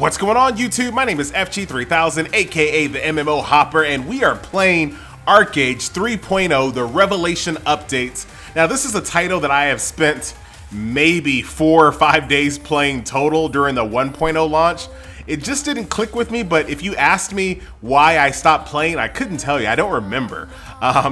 What's going on, YouTube? My name is FG3000, aka the MMO Hopper, and we are playing ArcheAge 3.0, the Revelation Updates. Now, this is a title that I have spent maybe 4 or 5 days playing total during the 1.0 launch. It just didn't click with me, but if you asked me why I stopped playing, I couldn't tell you. I don't remember.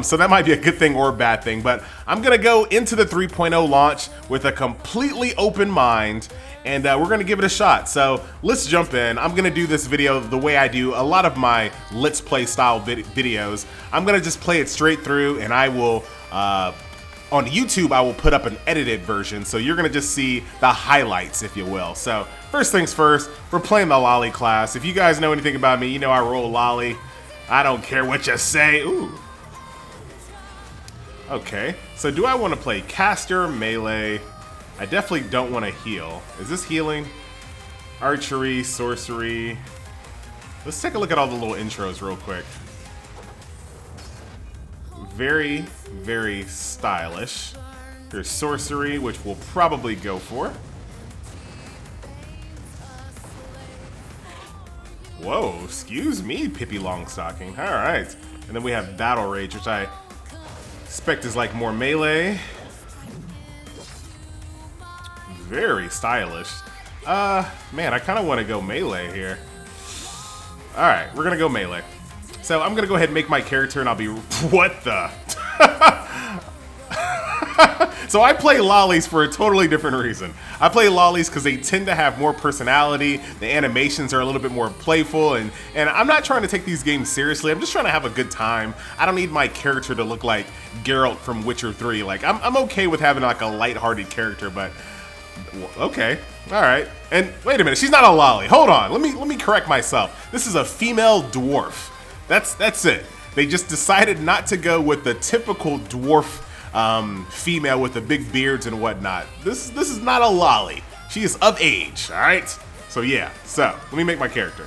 So that might be a good thing or a bad thing, but I'm gonna go into the 3.0 launch with a completely open mind, and we're gonna give it a shot. So let's jump in. I'm gonna do this video the way I do a lot of my Let's Play style videos. I'm gonna just play it straight through, and I will, on YouTube, I will put up an edited version, so you're gonna just see the highlights, if you will. So first things first, we're playing the Lolly class. If you guys know anything about me, you know I roll Lolly. I don't care what you say. Ooh. Okay, so do I want to play caster, melee? I definitely don't want to heal. Is this healing? Archery, sorcery. Let's take a look at all the little intros real quick. Very, very stylish. There's sorcery, which we'll probably go for. Whoa, excuse me, Pippi Longstocking. All right. And then we have Battle Rage, which I expect is like more melee. Very stylish. Man, I kind of want to go melee here. All right, we're going to go melee. So I'm going to go ahead and make my character, and I'll be... What the... So I play lollies for a totally different reason. I play lollies because they tend to have more personality. The animations are a little bit more playful, and I'm not trying to take these games seriously. I'm just trying to have a good time. I don't need my character to look like Geralt from Witcher 3. Like, I'm okay with having like a lighthearted character, but okay, all right. And wait a minute, she's not a lolly. Hold on, let me correct myself. This is a female dwarf. That's it. They just decided not to go with the typical dwarf female with the big beards and whatnot. This is not a lolly. She is of age, all right? So yeah, so let me make my character.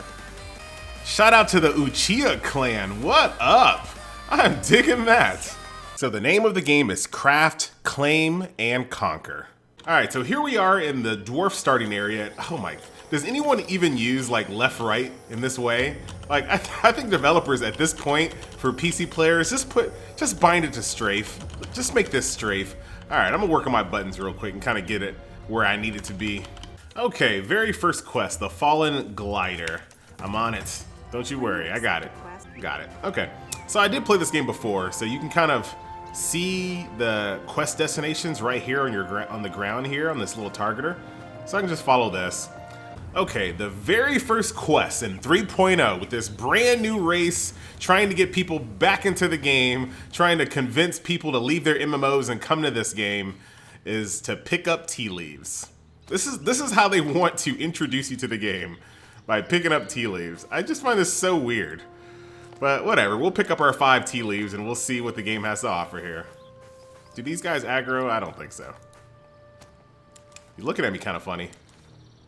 Shout out to the Uchiha clan. What up? I'm digging that. So the name of the game is Craft, Claim, and Conquer. All right, so here we are in the dwarf starting area. Oh my, does anyone even use like left, right in this way? Like, I think developers at this point for PC players, just bind it to strafe. Just make this strafe. All right, I'm gonna work on my buttons real quick and kind of get it where I need it to be. Okay, very first quest, the Fallen Glider. I'm on it. Don't you worry, I got it. Got it, okay. So I did play this game before, so you can kind of see the quest destinations right here on the ground here on this little targeter. So I can just follow this. Okay, the very first quest in 3.0 with this brand new race trying to get people back into the game, trying to convince people to leave their MMOs and come to this game, is to pick up tea leaves. This is how they want to introduce you to the game, by picking up tea leaves. I just find this so weird. But whatever, we'll pick up our 5 tea leaves and we'll see what the game has to offer here. Do these guys aggro? I don't think so. You're looking at me kind of funny.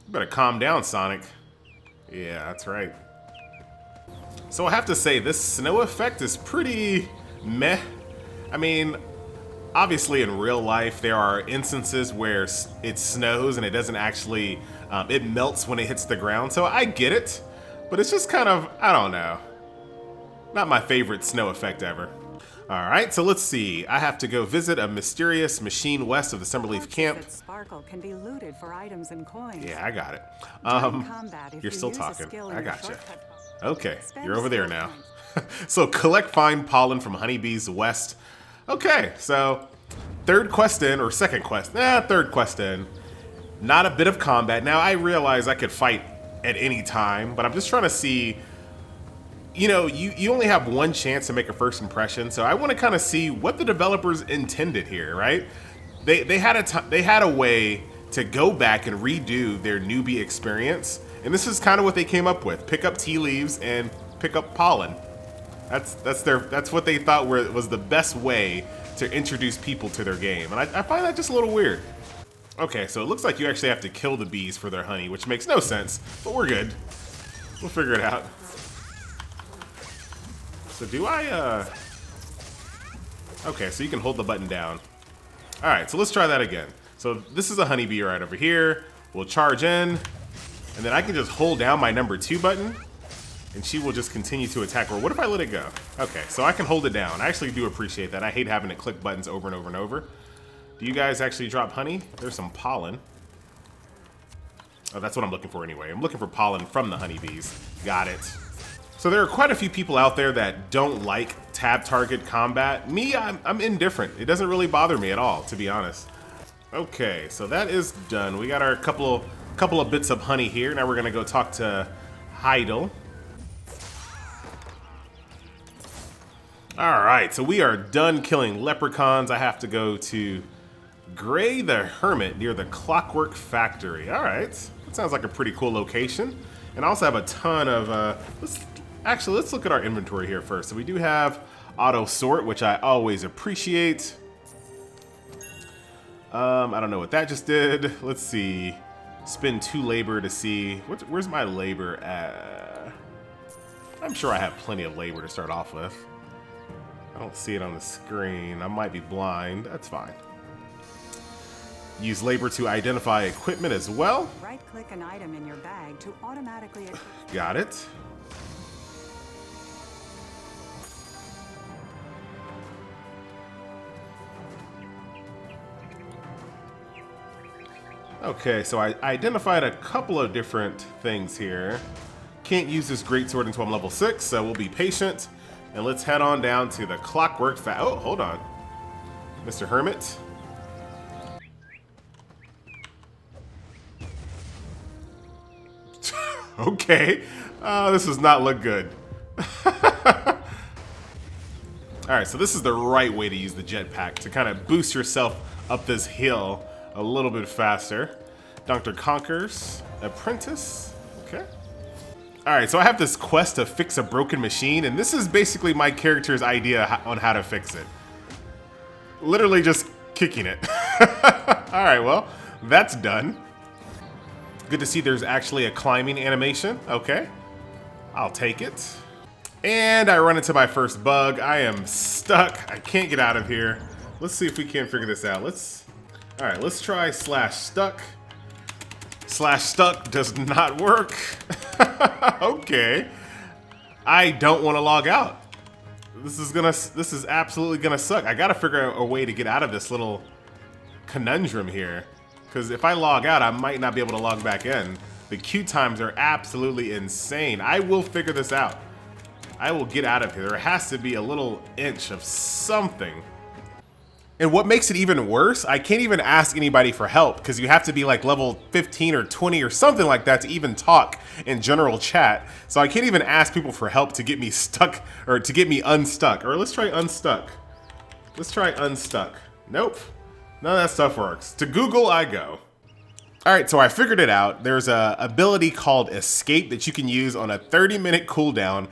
You better calm down, Sonic. Yeah, that's right. So I have to say, this snow effect is pretty meh. I mean, obviously in real life, there are instances where it snows and it doesn't actually, it melts when it hits the ground. So I get it, but it's just kind of, I don't know. Not my favorite snow effect ever. All right, so let's see. I have to go visit a mysterious machine west of the Summerleaf camp. Sparkle can be looted for items and coins. Yeah, I got it. You're still talking. I gotcha. Okay, you're over there now. So collect fine pollen from honeybees west. Okay, so third quest in, or second quest. Third quest in. Not a bit of combat. Now I realize I could fight at any time, but I'm just trying to see. You know, you only have one chance to make a first impression, so I want to kind of see what the developers intended here, right? They had a way to go back and redo their newbie experience, and this is kind of what they came up with: pick up tea leaves and pick up pollen. That's what they thought was the best way to introduce people to their game, and I find that just a little weird. Okay, so it looks like you actually have to kill the bees for their honey, which makes no sense, but we're good. We'll figure it out. So do I, okay, so you can hold the button down. All right, so let's try that again. So this is a honeybee right over here. We'll charge in. And then I can just hold down my number 2 button, and she will just continue to attack. Or what if I let it go? Okay, so I can hold it down. I actually do appreciate that. I hate having to click buttons over and over and over. Do you guys actually drop honey? There's some pollen. Oh, that's what I'm looking for anyway. I'm looking for pollen from the honeybees. Got it. So there are quite a few people out there that don't like tab target combat. Me, I'm indifferent. It doesn't really bother me at all, to be honest. Okay, so that is done. We got our couple of bits of honey here. Now we're gonna go talk to Heidel. All right, so we are done killing leprechauns. I have to go to Gray the Hermit near the Clockwork Factory. All right, that sounds like a pretty cool location. And I also have a ton of, let's look at our inventory here first. So we do have auto sort, which I always appreciate. I don't know what that just did. Let's see. Spend 2 labor to see, where's my labor at? I'm sure I have plenty of labor to start off with. I don't see it on the screen. I might be blind. That's fine. Use labor to identify equipment as well. Right-click an item in your bag to automatically... Got it. Okay, so I identified a couple of different things here. Can't use this greatsword until I'm level 6, so we'll be patient. And let's head on down to the Clockwork Oh, hold on. Mr. Hermit. Okay. This does not look good. Alright, so this is the right way to use the jetpack to kind of boost yourself up this hill a little bit faster. Dr. Conker's apprentice. Okay. Alright, so I have this quest to fix a broken machine, and this is basically my character's idea on how to fix it. Literally just kicking it. Alright, well, that's done. Good to see there's actually a climbing animation. Okay, I'll take it. And I run into my first bug. I am stuck. I can't get out of here. Let's see if we can figure this out. Alright, let's try slash stuck. Slash stuck does not work. Okay. I don't want to log out. This is absolutely gonna suck. I gotta figure out a way to get out of this little conundrum here. Because if I log out, I might not be able to log back in. The queue times are absolutely insane. I will figure this out. I will get out of here. There has to be a little inch of something. And what makes it even worse, I can't even ask anybody for help because you have to be like level 15 or 20 or something like that to even talk in general chat. So I can't even ask people for help to get me stuck or to get me unstuck. Or let's try unstuck. Let's try unstuck. Nope. None of that stuff works. To Google I go. All right, so I figured it out. There's a ability called escape that you can use on a 30-minute cooldown.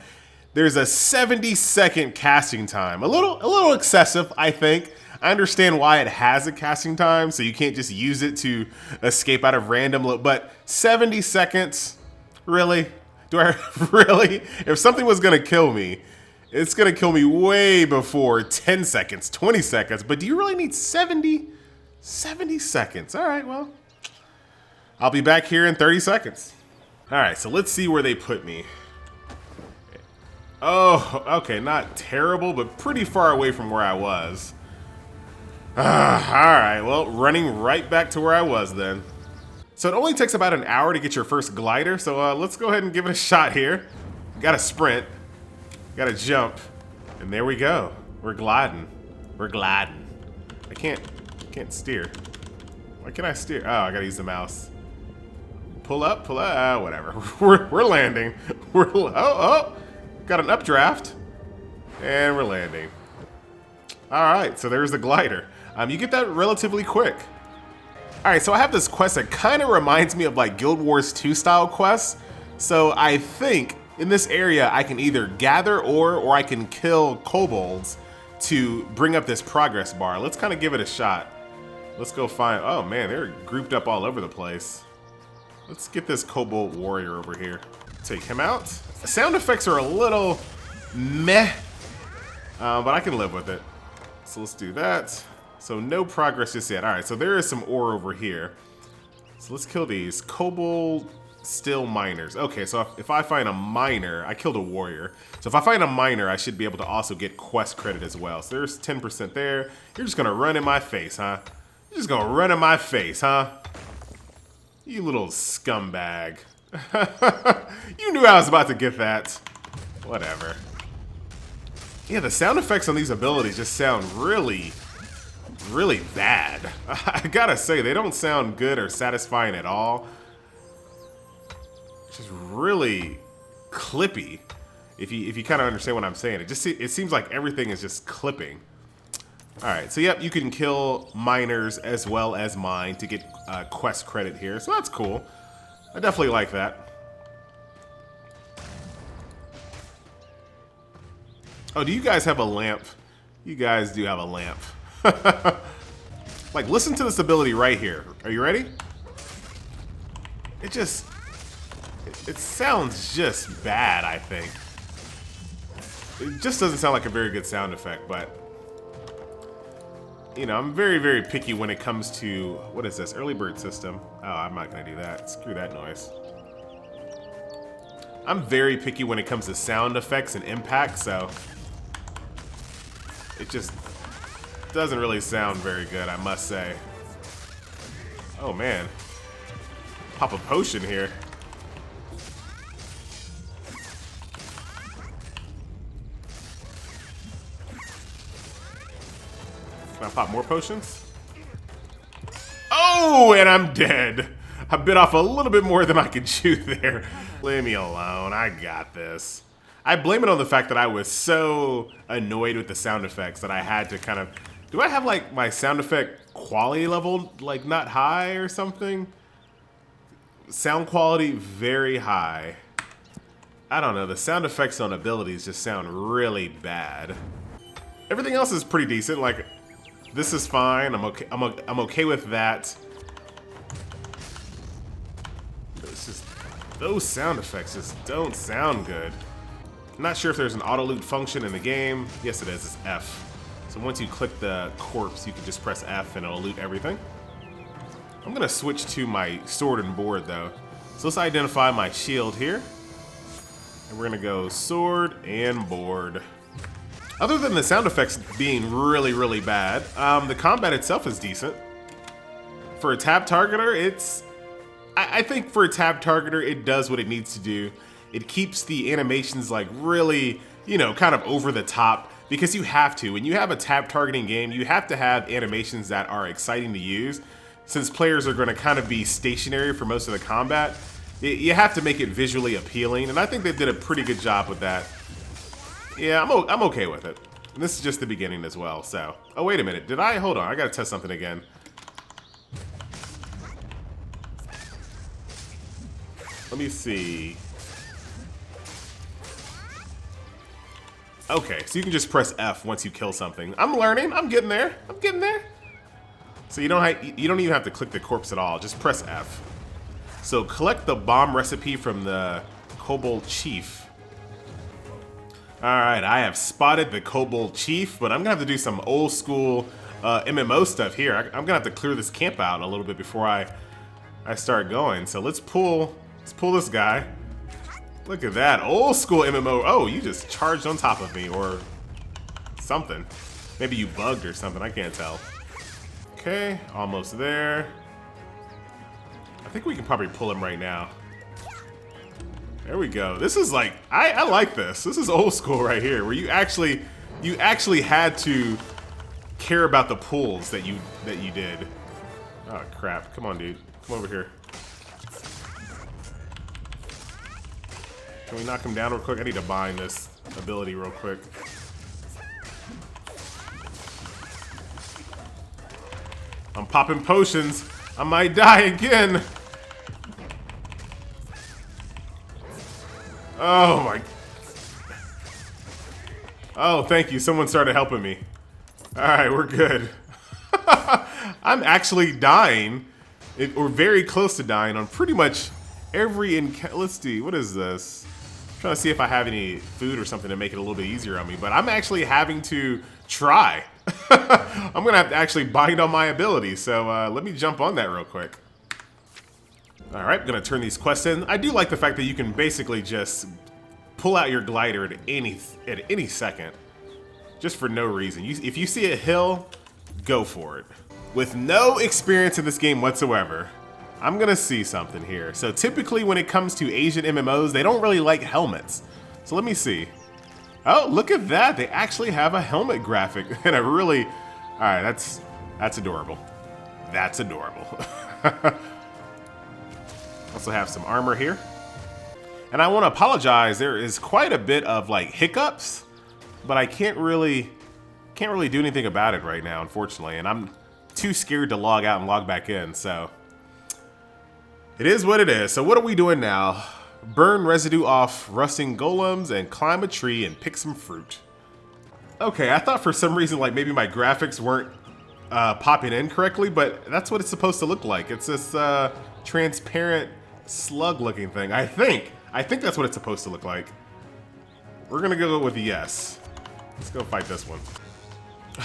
There's a 70-second casting time. A little excessive, I think. I understand why it has a casting time, so you can't just use it to escape out of random, but 70 seconds? Really? Do I really? If something was gonna kill me, it's gonna kill me way before 10 seconds, 20 seconds, but do you really need 70 seconds? All right, well, I'll be back here in 30 seconds. All right, so let's see where they put me. Oh, okay, not terrible, but pretty far away from where I was. Alright, well, running right back to where I was then. So it only takes about an hour to get your first glider, so let's go ahead and give it a shot here. Gotta sprint, gotta jump, and there we go. We're gliding. We're gliding. I can't steer. Why can't I steer? Oh, I gotta use the mouse. Pull up, whatever. We're landing. Oh, got an updraft, and we're landing. Alright, so there's the glider. You get that relatively quick. Alright, so I have this quest that kind of reminds me of like Guild Wars 2 style quests. So I think in this area I can either gather or I can kill kobolds to bring up this progress bar. Let's kind of give it a shot. Let's go find, oh man, they're grouped up all over the place. Let's get this kobold warrior over here. Take him out. The sound effects are a little meh, but I can live with it. So let's do that. So no progress just yet. All right, so there is some ore over here. So let's kill these. Kobold Still miners. Okay, so if I find a miner, I killed a warrior. So if I find a miner, I should be able to also get quest credit as well. So there's 10% there. You're just gonna run in my face, huh? You're just gonna run in my face, huh? You little scumbag. You knew I was about to get that. Whatever. Yeah, the sound effects on these abilities just sound really bad. I gotta say, they don't sound good or satisfying at all. Just really clippy. If you kind of understand what I'm saying, it seems like everything is just clipping. All right, so yep, you can kill miners as well as mine to get quest credit here, so that's cool. I definitely like that. Oh, do you guys have a lamp? You guys do have a lamp. Like, listen to this ability right here. Are you ready? It sounds just bad, I think. It just doesn't sound like a very good sound effect, but you know, I'm very, very picky when it comes to, what is this, early bird system? Oh, I'm not gonna do that. Screw that noise. I'm very picky when it comes to sound effects and impact, so it just doesn't really sound very good, I must say. Oh man, pop a potion here. Can I pop more potions? Oh, and I'm dead. I bit off a little bit more than I could chew there. Leave me alone. I got this. I blame it on the fact that I was so annoyed with the sound effects that I had to kind of... Do I have, like, my sound effect quality level, like, not high or something? Sound quality very high. I don't know. The sound effects on abilities just sound really bad. Everything else is pretty decent. Like, this is fine. I'm okay. I'm okay with that. It's just those sound effects just don't sound good. I'm not sure if there's an auto loot function in the game. Yes, it is. It's F. So once you click the corpse, you can just press F and it'll loot everything. I'm gonna switch to my sword and board though. So let's identify my shield here, and we're gonna go sword and board. Other than the sound effects being really, really bad, the combat itself is decent. For a tab targeter, I think for a tab targeter, it does what it needs to do. It keeps the animations like really, you know, kind of over the top, because you have to. When you have a tab targeting game, you have to have animations that are exciting to use. Since players are going to kind of be stationary for most of the combat, you have to make it visually appealing, and I think they did a pretty good job with that. Yeah, I'm okay with it. And this is just the beginning as well, so. Oh, wait a minute. Hold on, I gotta test something again. Let me see. Okay, so you can just press F once you kill something. I'm learning, I'm getting there, So you don't even have to click the corpse at all, just press F. So collect the bomb recipe from the Kobold Chief. Alright, I have spotted the Kobold Chief, but I'm gonna have to do some old school MMO stuff here. I'm gonna have to clear this camp out a little bit before I start going. So let's pull this guy. Look at that, old school MMO. Oh, you just charged on top of me or something. Maybe you bugged or something, I can't tell. Okay, almost there. I think we can probably pull him right now. There we go. This is like, I like this. This is old school right here, where you actually had to care about the pulls that you did. Oh crap! Come on, dude. Come over here. Can we knock him down real quick? I need to bind this ability real quick. I'm popping potions. I might die again. Oh my. Oh, thank you. Someone started helping me. Alright, we're good. I'm actually dying, or very close to dying, on pretty much every encounter. Let's see, what is this? I'm trying to see if I have any food or something to make it a little bit easier on me, but I'm actually having to try. I'm gonna have to actually bind on my ability, so let me jump on that real quick. All right, gonna turn these quests in. I do like the fact that you can basically just pull out your glider at any second, just for no reason. If you see a hill, go for it. With no experience in this game whatsoever, I'm gonna see something here. So typically when it comes to Asian MMOs, they don't really like helmets. So let me see. Oh, look at that. They actually have a helmet graphic. And all right, that's adorable. That's adorable. Also have some armor here. And I want to apologize. There is quite a bit of like hiccups, but I can't really do anything about it right now, unfortunately. And I'm too scared to log out and log back in, so it is what it is. So what are we doing now? Burn residue off rusting golems and climb a tree and pick some fruit. Okay, I thought for some reason like maybe my graphics weren't popping in correctly, but that's what it's supposed to look like. It's this transparent slug looking thing. I think that's what it's supposed to look like. We're gonna go with yes. Let's go fight this one.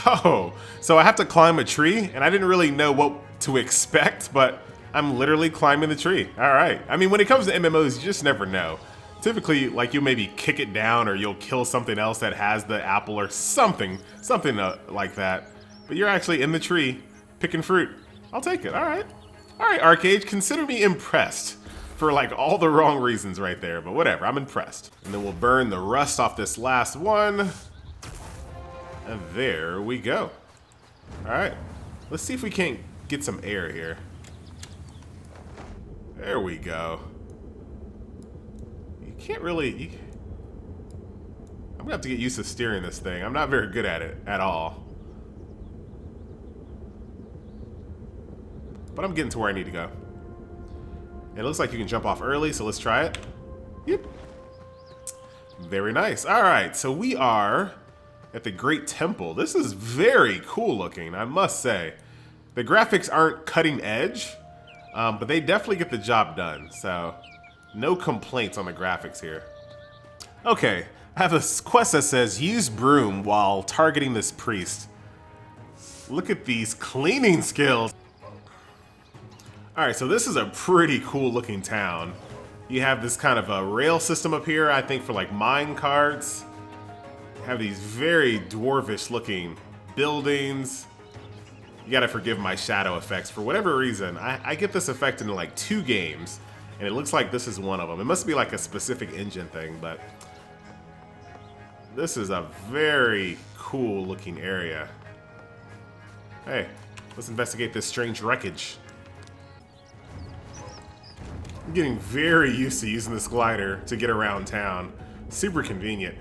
Oh, so I have to climb a tree, and I didn't really know what to expect, but I'm literally climbing the tree. All right. I mean, when it comes to MMOs, you just never know. Typically, like you'll maybe kick it down or you'll kill something else that has the apple or something like that. But you're actually in the tree picking fruit. I'll take it. All right. All right, ArcheAge, consider me impressed for like all the wrong reasons right there, but whatever, I'm impressed. And then we'll burn the rust off this last one. And there we go. All right, let's see if we can't get some air here. There we go. You can't really, I'm gonna have to get used to steering this thing. I'm not very good at it at all. But I'm getting to where I need to go. It looks like you can jump off early, so let's try it. Yep. Very nice. All right, so we are at the Great Temple. This is very cool looking, I must say. The graphics aren't cutting edge, but they definitely get the job done. So no complaints on the graphics here. Okay, I have a quest that says use broom while targeting this priest. Look at these cleaning skills. All right, so this is a pretty cool looking town. You have this kind of a rail system up here, I think for like mine carts. You have these very dwarvish looking buildings. You gotta forgive my shadow effects. For whatever reason, I get this effect in like 2 games, and it looks like this is one of them. It must be like a specific engine thing, but this is a very cool looking area. Hey, let's investigate this strange wreckage. I'm getting very used to using this glider to get around town. Super convenient.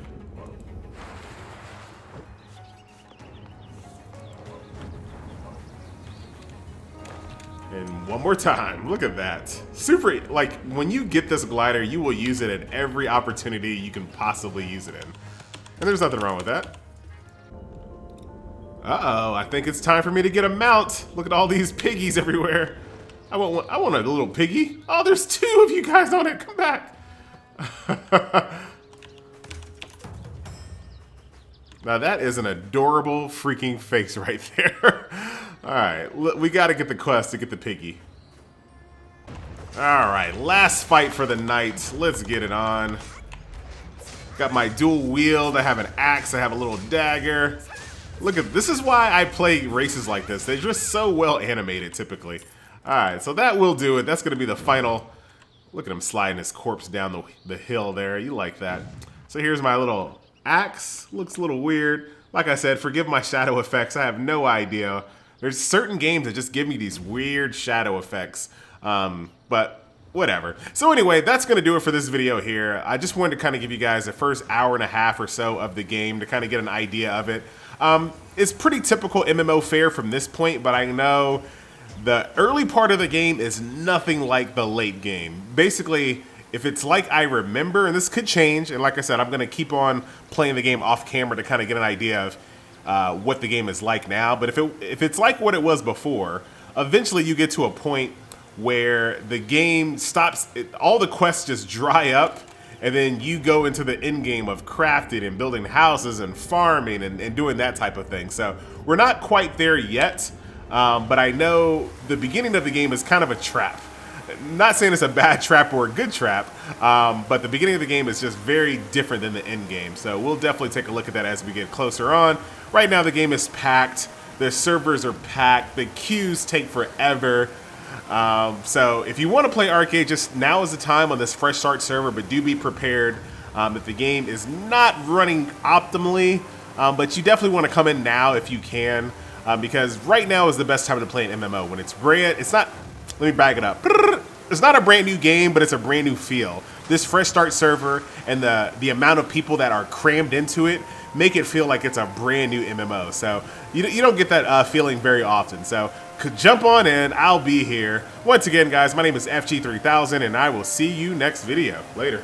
And one more time, look at that. Super, like when you get this glider, you will use it at every opportunity you can possibly use it in. And there's nothing wrong with that. Uh-oh, I think it's time for me to get a mount. Look at all these piggies everywhere. I want a little piggy. Oh, there's 2 of you guys on it. Come back. Now that is an adorable freaking face right there. All right, we got to get the quest to get the piggy. All right, last fight for the night. Let's get it on. Got my dual wield. I have an axe. I have a little dagger. Look at this. Is why I play races like this. They're just so well animated typically. All right, so that will do it. That's going to be the final. Look at him sliding his corpse down the hill there. You like that. So here's my little axe. Looks a little weird. Like I said, forgive my shadow effects. I have no idea. There's certain games that just give me these weird shadow effects. But whatever. So anyway, that's going to do it for this video here. I just wanted to kind of give you guys the first hour and a half or so of the game to kind of get an idea of it. It's pretty typical MMO fare from this point, but I know the early part of the game is nothing like the late game. Basically, if it's like I remember, and this could change, and like I said, I'm going to keep on playing the game off camera to kind of get an idea of what the game is like now. But if it's like what it was before, eventually you get to a point where the game stops, all the quests just dry up, and then you go into the end game of crafting and building houses and farming and doing that type of thing. So we're not quite there yet. But I know the beginning of the game is kind of a trap. not saying it's a bad trap or a good trap, but the beginning of the game is just very different than the end game. So we'll definitely take a look at that as we get closer on. Right now the game is packed. The servers are packed. The queues take forever. So if you want to play ArcheAge, just now is the time on this fresh start server, but do be prepared that the game is not running optimally, but you definitely want to come in now if you can, because right now is the best time to play an MMO. When it's brand, it's not, let me back it up. It's not a brand new game, but it's a brand new feel. This fresh start server and the amount of people that are crammed into it make it feel like it's a brand new MMO. So you don't get that feeling very often. So jump on in, I'll be here. Once again, guys, my name is FG3000, and I will see you next video. Later.